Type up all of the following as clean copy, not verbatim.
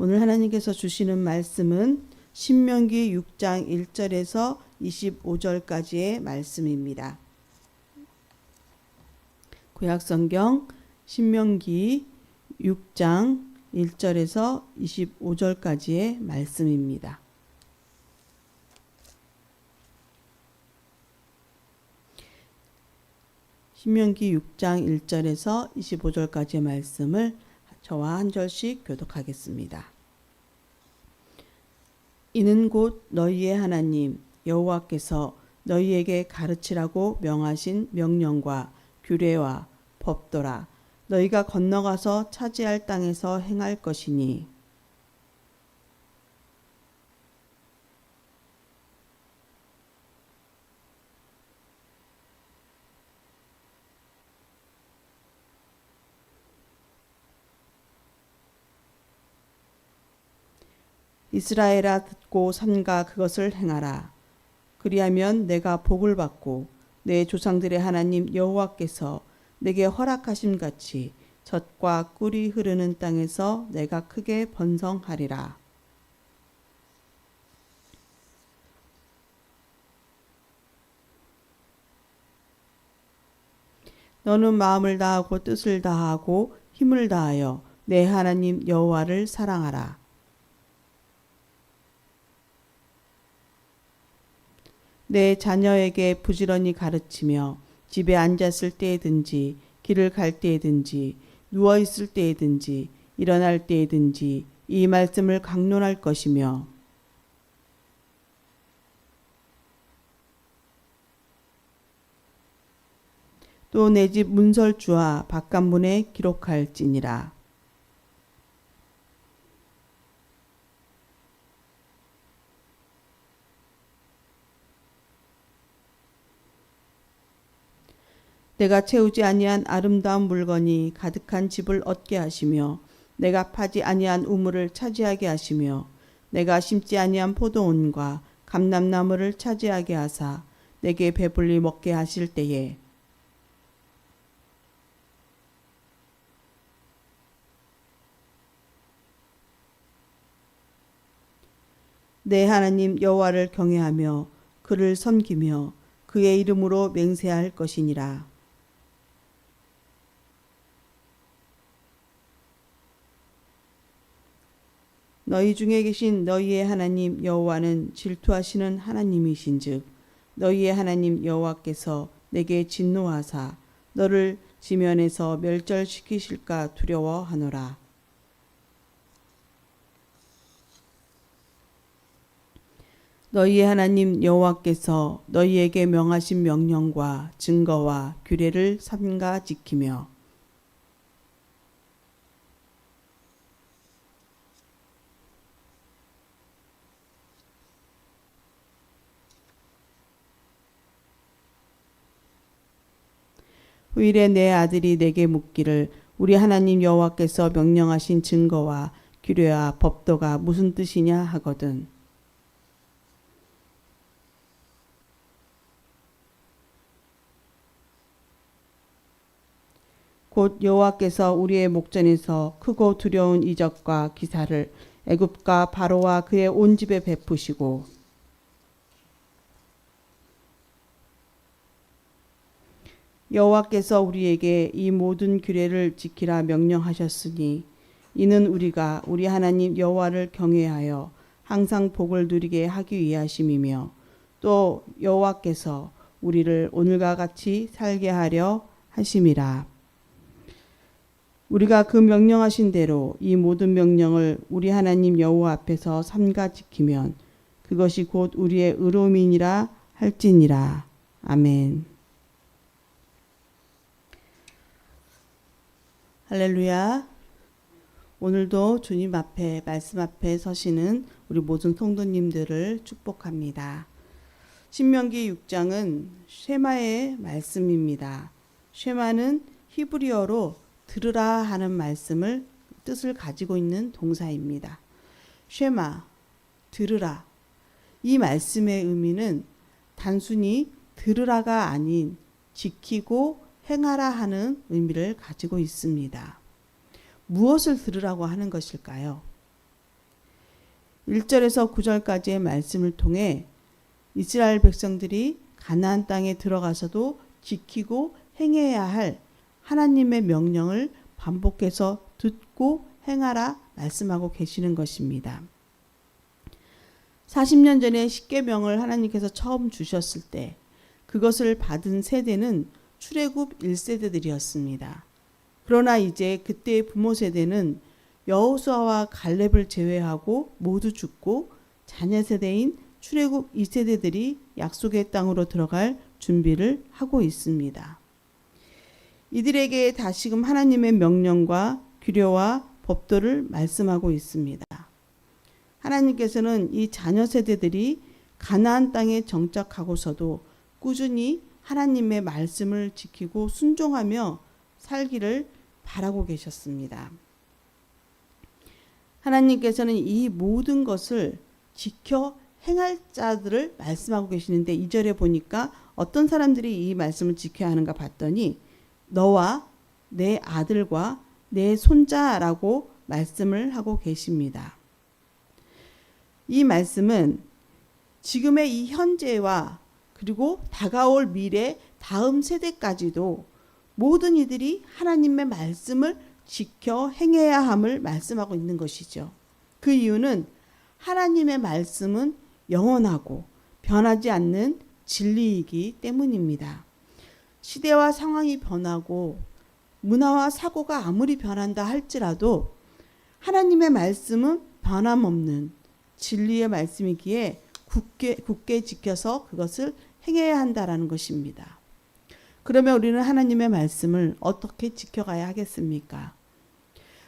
오늘 하나님께서 주시는 말씀은 신명기 6장 1절에서 25절까지의 말씀입니다. 구약성경 신명기 6장 1절에서 25절까지의 말씀입니다. 신명기 6장 1절에서 25절까지의 말씀을 저와 한 절씩 교독하겠습니다. 이는 곧 너희의 하나님 여호와께서 너희에게 가르치라고 명하신 명령과 규례와 법도라. 너희가 건너가서 차지할 땅에서 행할 것이니 이스라엘아 듣고 삼가 그것을 행하라. 그리하면 내가 복을 받고 내 조상들의 하나님 여호와께서 내게 허락하심 같이 젖과 꿀이 흐르는 땅에서 내가 크게 번성하리라. 너는 마음을 다하고 뜻을 다하고 힘을 다하여 내 하나님 여호와를 사랑하라. 내 자녀에게 부지런히 가르치며 집에 앉았을 때에든지 길을 갈 때에든지 누워 있을 때에든지 일어날 때에든지 이 말씀을 강론할 것이며 또 내 집 문설주와 바깥문에 기록할지니라. 내가 채우지 아니한 아름다운 물건이 가득한 집을 얻게 하시며 내가 파지 아니한 우물을 차지하게 하시며 내가 심지 아니한 포도원과 감람나무를 차지하게 하사 내게 배불리 먹게 하실 때에 내 하나님 여호와를 경외하며 그를 섬기며 그의 이름으로 맹세할 것이니라. 너희 중에 계신 너희의 하나님 여호와는 질투하시는 하나님이신즉 너희의 하나님 여호와께서 내게 진노하사 너를 지면에서 멸절시키실까 두려워하노라. 너희의 하나님 여호와께서 너희에게 명하신 명령과 증거와 규례를 삼가 지키며 후일에 내 아들이 내게 묻기를 우리 하나님 여호와께서 명령하신 증거와 규례와 법도가 무슨 뜻이냐 하거든. 곧 여호와께서 우리의 목전에서 크고 두려운 이적과 기사를 애굽과 바로와 그의 온 집에 베푸시고 여호와께서 우리에게 이 모든 규례를 지키라 명령하셨으니 이는 우리가 우리 하나님 여호와를 경외하여 항상 복을 누리게 하기 위하심이며 또 여호와께서 우리를 오늘과 같이 살게 하려 하심이라. 우리가 그 명령하신 대로 이 모든 명령을 우리 하나님 여호와 앞에서 삼가 지키면 그것이 곧 우리의 의로움이니라 할지니라. 아멘. 할렐루야. 오늘도 주님 앞에 말씀 앞에 서시는 우리 모든 성도님들을 축복합니다. 신명기 6장은 쉐마의 말씀입니다. 쉐마는 히브리어로 들으라 하는 말씀을 뜻을 가지고 있는 동사입니다. 쉐마, 들으라. 이 말씀의 의미는 단순히 들으라가 아닌 지키고 행하라 하는 의미를 가지고 있습니다. 무엇을 들으라고 하는 것일까요? 1절에서 9절까지의 말씀을 통해 이스라엘 백성들이 가나안 땅에 들어가서도 지키고 행해야 할 하나님의 명령을 반복해서 듣고 행하라 말씀하고 계시는 것입니다. 40년 전에 십계명을 하나님께서 처음 주셨을 때 그것을 받은 세대는 출애굽 1세대들이었습니다. 그러나 이제 그때의 부모 세대는 여호수아와 갈렙을 제외하고 모두 죽고 자녀 세대인 출애굽 2세대들이 약속의 땅으로 들어갈 준비를 하고 있습니다. 이들에게 다시금 하나님의 명령과 규례와 법도를 말씀하고 있습니다. 하나님께서는 이 자녀 세대들이 가나안 땅에 정착하고서도 꾸준히 하나님의 말씀을 지키고 순종하며 살기를 바라고 계셨습니다. 하나님께서는 이 모든 것을 지켜 행할 자들을 말씀하고 계시는데 2절에 보니까 어떤 사람들이 이 말씀을 지켜야 하는가 봤더니 너와 내 아들과 내 손자라고 말씀을 하고 계십니다. 이 말씀은 지금의 이 현재와 그리고 다가올 미래 다음 세대까지도 모든 이들이 하나님의 말씀을 지켜 행해야 함을 말씀하고 있는 것이죠. 그 이유는 하나님의 말씀은 영원하고 변하지 않는 진리이기 때문입니다. 시대와 상황이 변하고 문화와 사고가 아무리 변한다 할지라도 하나님의 말씀은 변함없는 진리의 말씀이기에 굳게 지켜서 그것을 행해야 한다라는 것입니다. 그러면 우리는 하나님의 말씀을 어떻게 지켜가야 하겠습니까?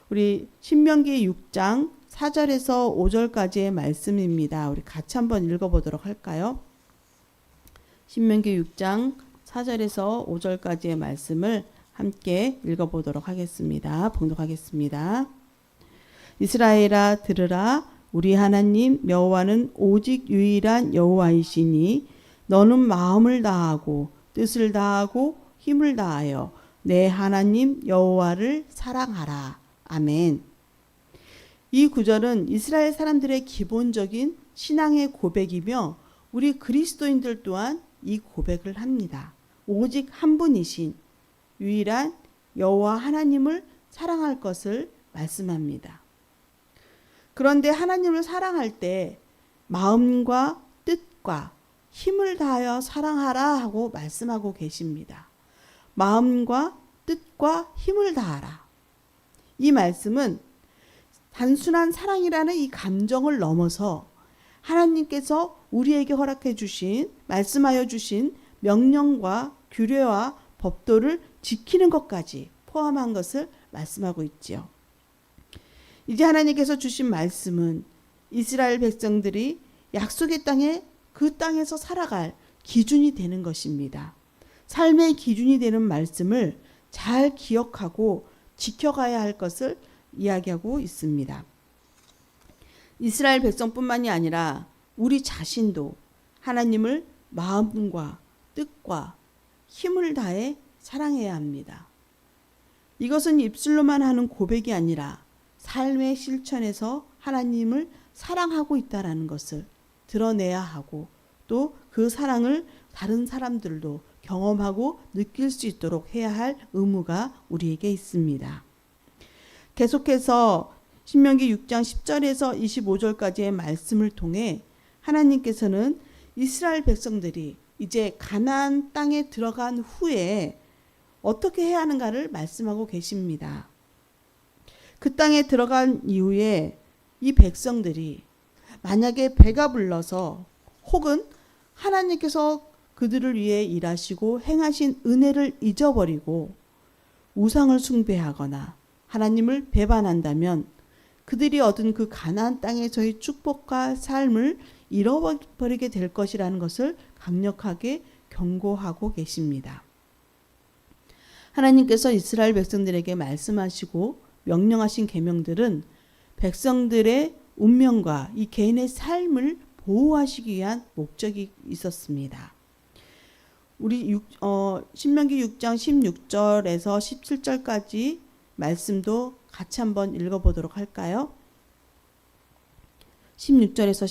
우리 신명기 6장 4절에서 5절까지의 말씀입니다. 우리 같이 한번 읽어보도록 할까요? 신명기 6장 4절에서 5절까지의 말씀을 함께 읽어보도록 하겠습니다. 봉독하겠습니다. 이스라엘아 들으라. 우리 하나님 여호와는 오직 유일한 여호와이시니 너는 마음을 다하고 뜻을 다하고 힘을 다하여 내 하나님 여호와를 사랑하라. 아멘. 이 구절은 이스라엘 사람들의 기본적인 신앙의 고백이며 우리 그리스도인들 또한 이 고백을 합니다. 오직 한 분이신 유일한 여호와 하나님을 사랑할 것을 말씀합니다. 그런데 하나님을 사랑할 때 마음과 뜻과 힘을 다하여 사랑하라 하고 말씀하고 계십니다. 마음과 뜻과 힘을 다하라. 이 말씀은 단순한 사랑이라는 이 감정을 넘어서 하나님께서 우리에게 허락해 주신, 말씀하여 주신 명령과 규례와 법도를 지키는 것까지 포함한 것을 말씀하고 있지요. 이제 하나님께서 주신 말씀은 이스라엘 백성들이 약속의 땅에 그 땅에서 살아갈 기준이 되는 것입니다. 삶의 기준이 되는 말씀을 잘 기억하고 지켜가야 할 것을 이야기하고 있습니다. 이스라엘 백성뿐만이 아니라 우리 자신도 하나님을 마음과 뜻과 힘을 다해 사랑해야 합니다. 이것은 입술로만 하는 고백이 아니라 삶의 실천에서 하나님을 사랑하고 있다는 것을 드러내야 하고 또 그 사랑을 다른 사람들도 경험하고 느낄 수 있도록 해야 할 의무가 우리에게 있습니다. 계속해서 신명기 6장 10절에서 25절까지의 말씀을 통해 하나님께서는 이스라엘 백성들이 이제 가나안 땅에 들어간 후에 어떻게 해야 하는가를 말씀하고 계십니다. 그 땅에 들어간 이후에 이 백성들이 만약에 배가 불러서 혹은 하나님께서 그들을 위해 일하시고 행하신 은혜를 잊어버리고 우상을 숭배하거나 하나님을 배반한다면 그들이 얻은 그 가나안 땅에서의 축복과 삶을 잃어버리게 될 것이라는 것을 강력하게 경고하고 계십니다. 하나님께서 이스라엘 백성들에게 말씀하시고 명령하신 계명들은 백성들의 운명과 이 개인의 삶을 보호하시기 위한 목적이 있었습니다. 우리 신명기 6장 16절에서 17절까지 말씀도 같이 한번 읽어보도록 할까요? 16절에서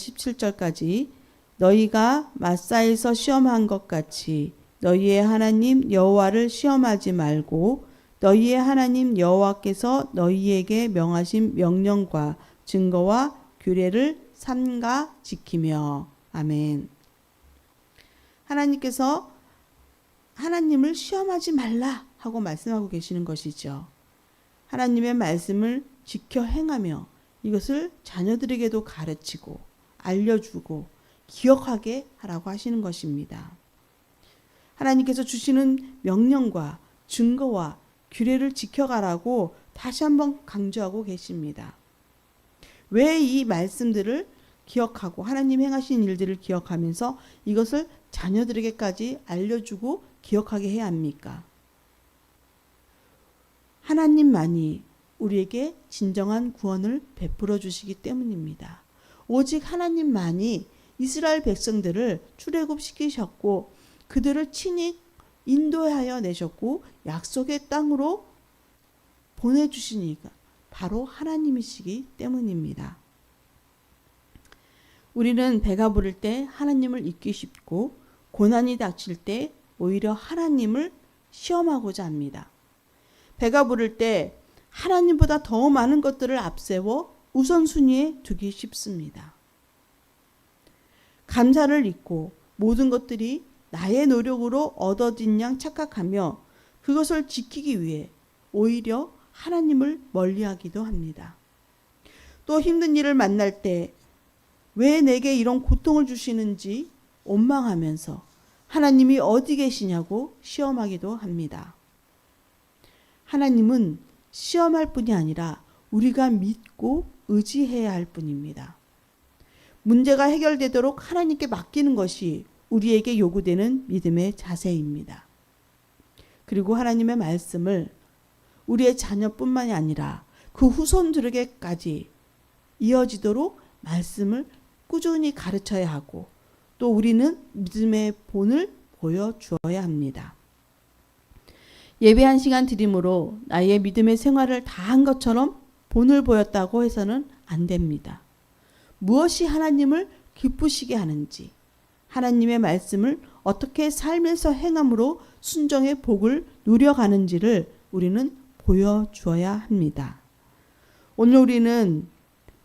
17절까지 너희가 마사에서 시험한 것 같이 너희의 하나님 여호와를 시험하지 말고 너희의 하나님 여호와께서 너희에게 명하신 명령과 증거와 규례를 삼가 지키며. 아멘. 하나님께서 하나님을 시험하지 말라 하고 말씀하고 계시는 것이죠. 하나님의 말씀을 지켜 행하며 이것을 자녀들에게도 가르치고 알려주고 기억하게 하라고 하시는 것입니다. 하나님께서 주시는 명령과 증거와 규례를 지켜가라고 다시 한번 강조하고 계십니다. 왜 이 말씀들을 기억하고 하나님 행하신 일들을 기억하면서 이것을 자녀들에게까지 알려주고 기억하게 해야 합니까? 하나님만이 우리에게 진정한 구원을 베풀어 주시기 때문입니다. 오직 하나님만이 이스라엘 백성들을 출애굽시키셨고 그들을 친히 인도하여 내셨고 약속의 땅으로 보내주신 이가 바로 하나님이시기 때문입니다. 우리는 배가 부를 때 하나님을 잊기 쉽고 고난이 닥칠 때 오히려 하나님을 시험하고자 합니다. 배가 부를 때 하나님보다 더 많은 것들을 앞세워 우선순위에 두기 쉽습니다. 감사를 잊고 모든 것들이 나의 노력으로 얻어진 양 착각하며 그것을 지키기 위해 오히려 하나님을 멀리하기도 합니다. 또 힘든 일을 만날 때 왜 내게 이런 고통을 주시는지 원망하면서 하나님이 어디 계시냐고 시험하기도 합니다. 하나님은 시험할 뿐이 아니라 우리가 믿고 의지해야 할 뿐입니다. 문제가 해결되도록 하나님께 맡기는 것이 우리에게 요구되는 믿음의 자세입니다. 그리고 하나님의 말씀을 우리의 자녀뿐만이 아니라 그 후손들에게까지 이어지도록 말씀을 꾸준히 가르쳐야 하고 또 우리는 믿음의 본을 보여주어야 합니다. 예배 한 시간 드림으로 나의 믿음의 생활을 다 한 것처럼 본을 보였다고 해서는 안 됩니다. 무엇이 하나님을 기쁘시게 하는지 하나님의 말씀을 어떻게 삶에서 행함으로 순종의 복을 누려가는지를 우리는 보여주어야 합니다. 오늘 우리는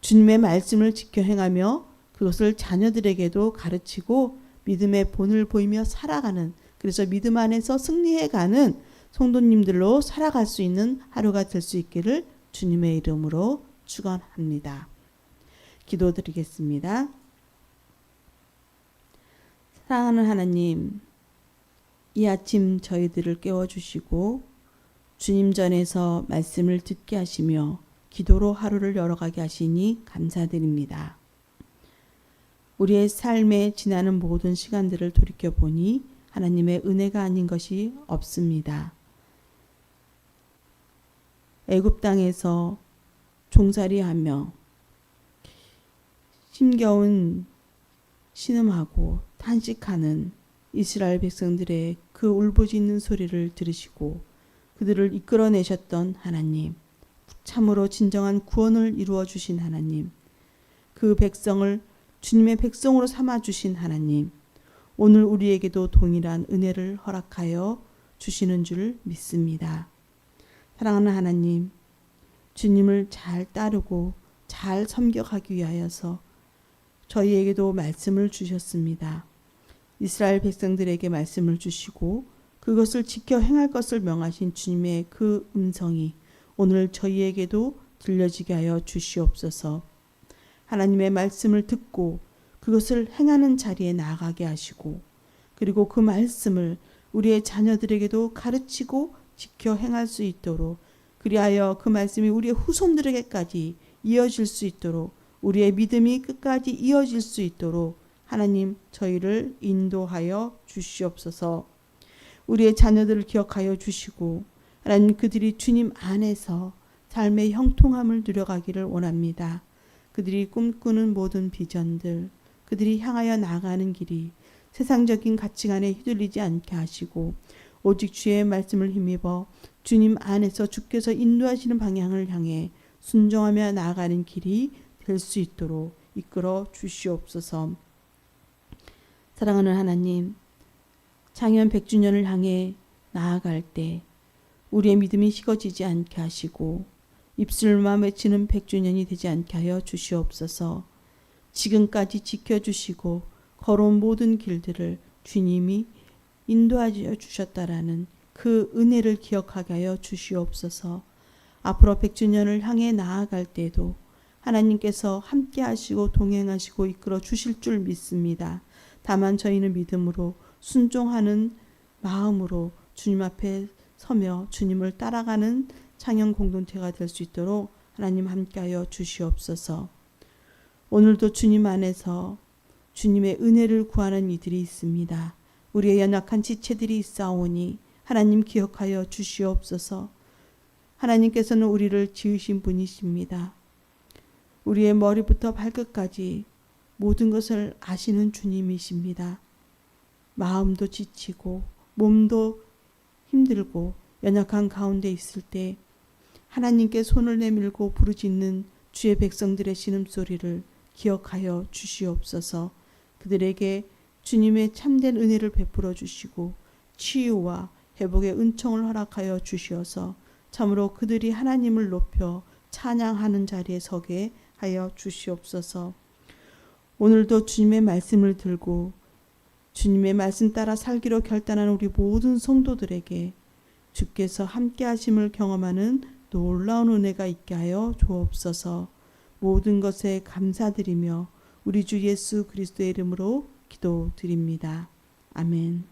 주님의 말씀을 지켜 행하며 그것을 자녀들에게도 가르치고 믿음의 본을 보이며 살아가는, 그래서 믿음 안에서 승리해가는 성도님들로 살아갈 수 있는 하루가 될 수 있기를 주님의 이름으로 축원합니다. 기도드리겠습니다. 사랑하는 하나님, 이 아침 저희들을 깨워주시고 주님 전에서 말씀을 듣게 하시며 기도로 하루를 열어가게 하시니 감사드립니다. 우리의 삶에 지나는 모든 시간들을 돌이켜보니 하나님의 은혜가 아닌 것이 없습니다. 애굽 땅에서 종살이하며 힘겨운 신음하고 탄식하는 이스라엘 백성들의 그 울부짖는 소리를 들으시고 그들을 이끌어내셨던 하나님, 참으로 진정한 구원을 이루어 주신 하나님, 그 백성을 주님의 백성으로 삼아 주신 하나님, 오늘 우리에게도 동일한 은혜를 허락하여 주시는 줄 믿습니다. 사랑하는 하나님, 주님을 잘 따르고 잘 섬겨가기 위하여서 저희에게도 말씀을 주셨습니다. 이스라엘 백성들에게 말씀을 주시고 그것을 지켜 행할 것을 명하신 주님의 그 음성이 오늘 저희에게도 들려지게 하여 주시옵소서. 하나님의 말씀을 듣고 그것을 행하는 자리에 나아가게 하시고 그리고 그 말씀을 우리의 자녀들에게도 가르치고 지켜 행할 수 있도록, 그리하여 그 말씀이 우리의 후손들에게까지 이어질 수 있도록, 우리의 믿음이 끝까지 이어질 수 있도록 하나님 저희를 인도하여 주시옵소서. 우리의 자녀들을 기억하여 주시고 하나님 그들이 주님 안에서 삶의 형통함을 누려가기를 원합니다. 그들이 꿈꾸는 모든 비전들, 그들이 향하여 나아가는 길이 세상적인 가치관에 휘둘리지 않게 하시고 오직 주의 말씀을 힘입어 주님 안에서 주께서 인도하시는 방향을 향해 순종하며 나아가는 길이 될 수 있도록 이끌어 주시옵소서. 사랑하는 하나님, 창현 100주년을 향해 나아갈 때 우리의 믿음이 식어지지 않게 하시고 입술만 외치는 100주년이 되지 않게 하여 주시옵소서. 지금까지 지켜주시고 걸어온 모든 길들을 주님이 인도하여 주셨다라는 그 은혜를 기억하게 하여 주시옵소서. 앞으로 100주년을 향해 나아갈 때도 하나님께서 함께 하시고 동행하시고 이끌어 주실 줄 믿습니다. 다만 저희는 믿음으로 순종하는 마음으로 주님 앞에 서며 주님을 따라가는 창현 공동체가 될 수 있도록 하나님 함께하여 주시옵소서. 오늘도 주님 안에서 주님의 은혜를 구하는 이들이 있습니다. 우리의 연약한 지체들이 있사오니 하나님 기억하여 주시옵소서. 하나님께서는 우리를 지으신 분이십니다. 우리의 머리부터 발끝까지 모든 것을 아시는 주님이십니다. 마음도 지치고 몸도 힘들고 연약한 가운데 있을 때 하나님께 손을 내밀고 부르짖는 주의 백성들의 신음소리를 기억하여 주시옵소서. 그들에게 주님의 참된 은혜를 베풀어 주시고 치유와 회복의 은총을 허락하여 주시어서 참으로 그들이 하나님을 높여 찬양하는 자리에 서게 하여 주시옵소서. 오늘도 주님의 말씀을 들고 주님의 말씀 따라 살기로 결단한 우리 모든 성도들에게 주께서 함께 하심을 경험하는 놀라운 은혜가 있게 하여 주옵소서. 모든 것에 감사드리며 우리 주 예수 그리스도의 이름으로 기도드립니다. 아멘.